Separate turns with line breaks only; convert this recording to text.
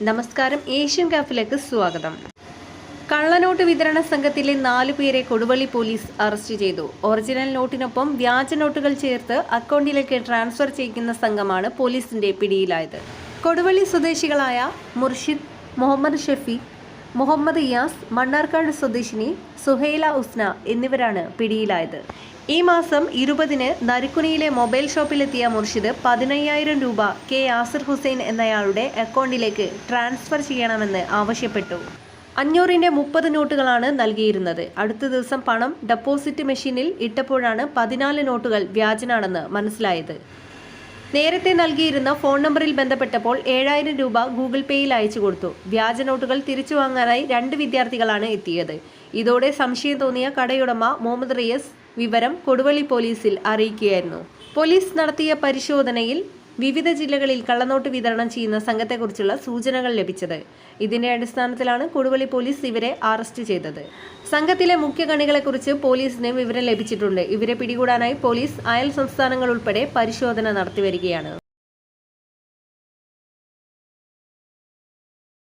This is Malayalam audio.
നമസ്കാരം, ഏഷ്യൻ കാഫിലേക്ക് സ്വാഗതം. കള്ളനോട്ട് വിതരണ സംഘത്തിലെ 4 പേരെ കൊടുവള്ളി പോലീസ് അറസ്റ്റ് ചെയ്തു. ഒറിജിനൽ നോട്ടിനൊപ്പം വ്യാജ നോട്ടുകൾ ചേർത്ത് അക്കൗണ്ടിലേക്ക് ട്രാൻസ്ഫർ ചെയ്യുന്ന സംഘമാണ് പോലീസിന്റെ പിടിയിലായത്. കൊടുവള്ളി സ്വദേശികളായ മുർഷിദ്, മുഹമ്മദ് ഷഫി, മുഹമ്മദ് ഇയാസ്, മണ്ണാർക്കാട് സ്വദേശിനി സുഹൈല ഉസ്ന എന്നിവരാണ് പിടിയിലായത്. ഈ മാസം 20-ന് നരിക്കുനിയിലെ മൊബൈൽ ഷോപ്പിലെത്തിയ മുർഷിദ് 15,000 രൂപ കെ യാസിർ ഹുസൈൻ എന്നയാളുടെ അക്കൗണ്ടിലേക്ക് ട്രാൻസ്ഫർ ചെയ്യണമെന്ന് ആവശ്യപ്പെട്ടു. 500-ന്റെ 30 നോട്ടുകളാണ് നൽകിയിരുന്നത്. അടുത്ത ദിവസം പണം ഡെപ്പോസിറ്റ് മെഷീനിൽ ഇട്ടപ്പോഴാണ് 14 നോട്ടുകൾ വ്യാജനാണെന്ന് മനസ്സിലായത്. നേരത്തെ നൽകിയിരുന്ന ഫോൺ നമ്പറിൽ ബന്ധപ്പെട്ടപ്പോൾ 7,000 രൂപ ഗൂഗിൾ പേയിൽ അയച്ചു കൊടുത്തു. വ്യാജ നോട്ടുകൾ തിരിച്ചു വാങ്ങാനായി 2 വിദ്യാർത്ഥികളാണ് എത്തിയത്. ഇതോടെ സംശയം തോന്നിയ കടയുടമ മുഹമ്മദ് റിയസ് വിവരം കൊടുവള്ളി പോലീസിൽ അറിയിക്കുകയായിരുന്നു. പോലീസ് നടത്തിയ പരിശോധനയിൽ വിവിധ ജില്ലകളിൽ കള്ളനോട്ട് വിതരണം ചെയ്യുന്ന സംഘത്തെക്കുറിച്ചുള്ള സൂചനകൾ ലഭിച്ചത്. ഇതിന്റെ അടിസ്ഥാനത്തിലാണ് കൊടുവള്ളി പോലീസ് ഇവരെ അറസ്റ്റ് ചെയ്തത്. സംഘത്തിലെ മുഖ്യ കണ്ണികളെക്കുറിച്ച് പോലീസിന് വിവരം ലഭിച്ചിട്ടുണ്ട്. ഇവരെ പിടികൂടാനായി പോലീസ് അയൽ സംസ്ഥാനങ്ങൾ ഉൾപ്പെടെ പരിശോധന നടത്തിവരികയാണ്.